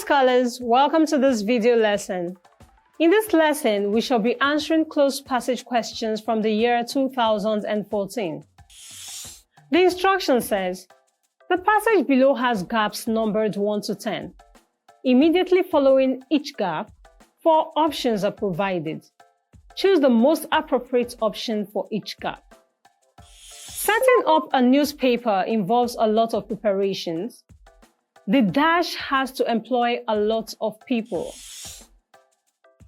scholars, welcome to this video lesson. In this lesson, we shall be answering closed passage questions from the year 2014. The instruction says, the passage below has gaps numbered 1 to 10. Immediately following each gap, 4 options are provided. Choose the most appropriate option for each gap. Setting up a newspaper involves a lot of preparations. The dash has to employ a lot of people.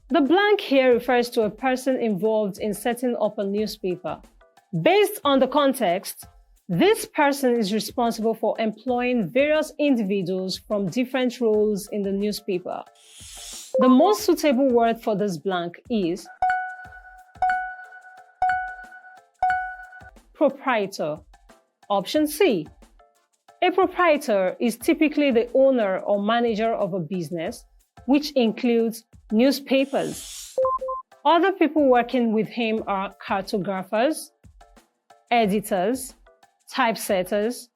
The blank here refers to a person involved in setting up a newspaper. Based on the context, this person is responsible for employing various individuals from different roles in the newspaper. The most suitable word for this blank is proprietor. Option C. A proprietor is typically the owner or manager of a business, which includes newspapers. Other people working with him are cartographers, editors, typesetters,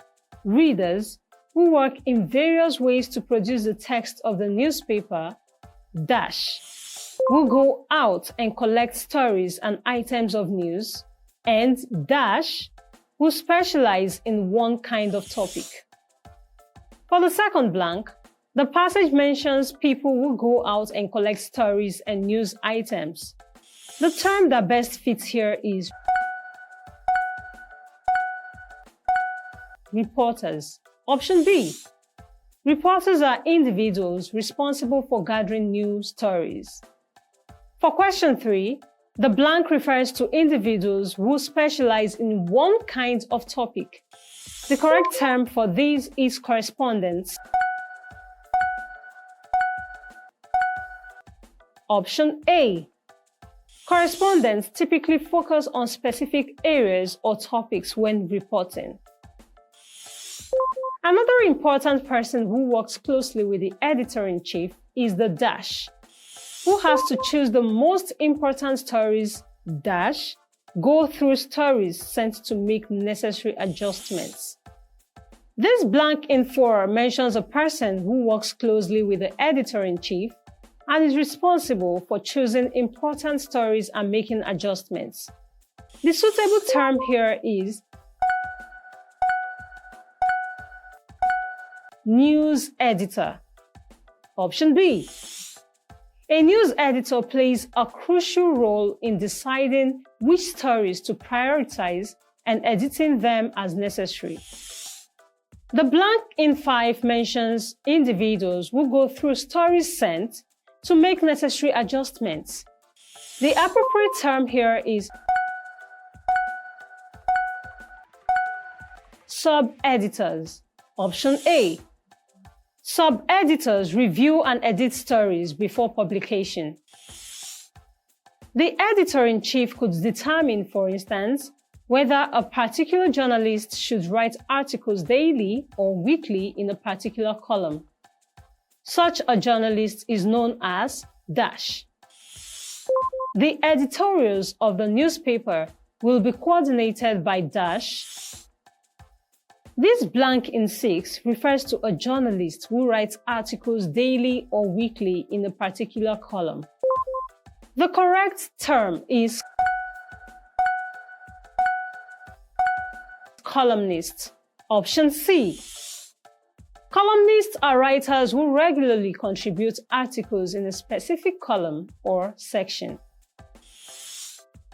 readers who work in various ways to produce the text of the newspaper, dash, who go out and collect stories and items of news, and dash, who specialize in one kind of topic. For the second blank, the passage mentions people who go out and collect stories and news items. The term that best fits here is reporters. Option B. Reporters are individuals responsible for gathering news stories. For question 3, the blank refers to individuals who specialize in one kind of topic. The correct term for these is correspondents. Option A. Correspondents typically focus on specific areas or topics when reporting. Another important person who works closely with the editor-in-chief is the dash, who has to choose the most important stories, dash, go through stories sent to make necessary adjustments. This blank in 4 mentions a person who works closely with the editor-in-chief and is responsible for choosing important stories and making adjustments. The suitable term here is news editor. Option B. A news editor plays a crucial role in deciding which stories to prioritize and editing them as necessary. The blank in 5 mentions individuals who go through stories sent to make necessary adjustments. The appropriate term here is sub-editors. Option A. Sub-editors review and edit stories before publication. The editor-in-chief could determine, for instance, whether a particular journalist should write articles daily or weekly in a particular column. Such a journalist is known as dash. The editorials of the newspaper will be coordinated by dash. This blank in 6 refers to a journalist who writes articles daily or weekly in a particular column. The correct term is columnist. Option C. Columnists are writers who regularly contribute articles in a specific column or section.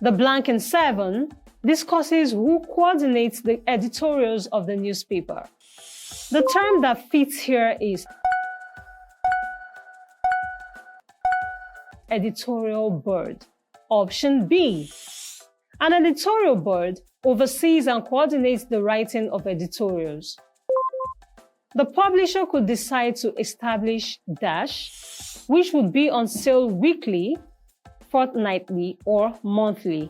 The blank in 7 discusses who coordinates the editorials of the newspaper. The term that fits here is editorial board. Option B. An editorial board oversees and coordinates the writing of editorials. The publisher could decide to establish dash, which would be on sale weekly, fortnightly, or monthly.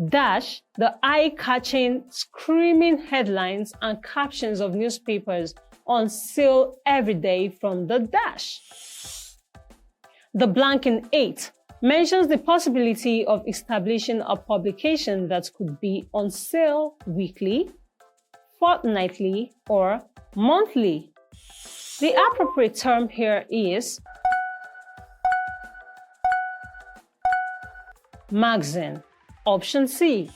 Dash, the eye-catching, screaming headlines and captions of newspapers on sale every day from the dash. The blank in 8 mentions the possibility of establishing a publication that could be on sale weekly, fortnightly, or monthly. The appropriate term here is magazine. Option C.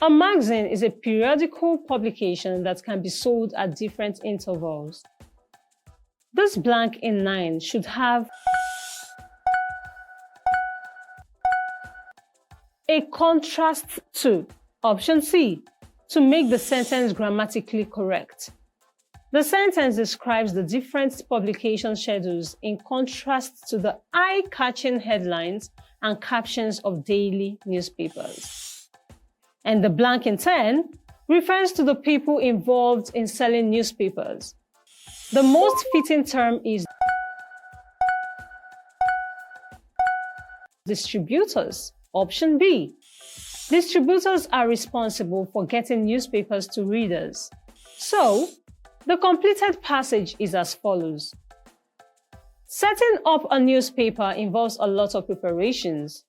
A magazine is a periodical publication that can be sold at different intervals. This blank in 9 should have a contrast to. Option C. To make the sentence grammatically correct. The sentence describes the different publication schedules in contrast to the eye-catching headlines and captions of daily newspapers. And the blank in 10 refers to the people involved in selling newspapers. The most fitting term is distributors. Option B. Distributors are responsible for getting newspapers to readers. So, the completed passage is as follows. Setting up a newspaper involves a lot of preparations.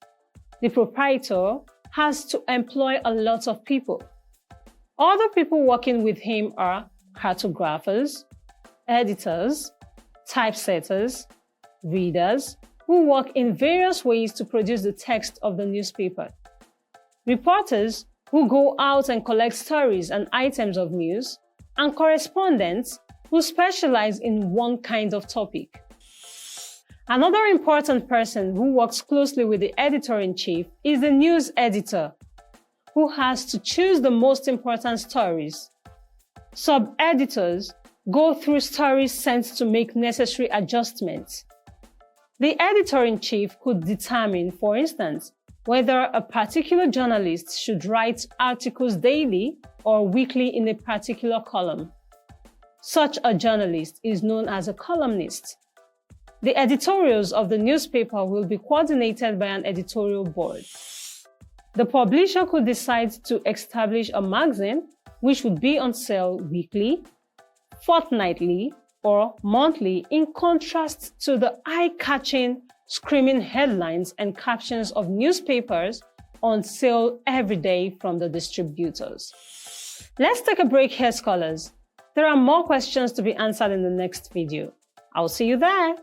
The proprietor has to employ a lot of people. Other people working with him are cartographers, editors, typesetters, readers, who work in various ways to produce the text of the newspaper, reporters who go out and collect stories and items of news, and correspondents who specialize in one kind of topic. Another important person who works closely with the editor-in-chief is the news editor, who has to choose the most important stories. Sub-editors go through stories sent to make necessary adjustments. The editor-in-chief could determine, for instance, whether a particular journalist should write articles daily or weekly in a particular column. Such a journalist is known as a columnist. The editorials of the newspaper will be coordinated by an editorial board. The publisher could decide to establish a magazine which would be on sale weekly, fortnightly, or monthly in contrast to the eye-catching, screaming headlines and captions of newspapers on sale every day from the distributors. Let's take a break here, scholars. There are more questions to be answered in the next video. I'll see you there.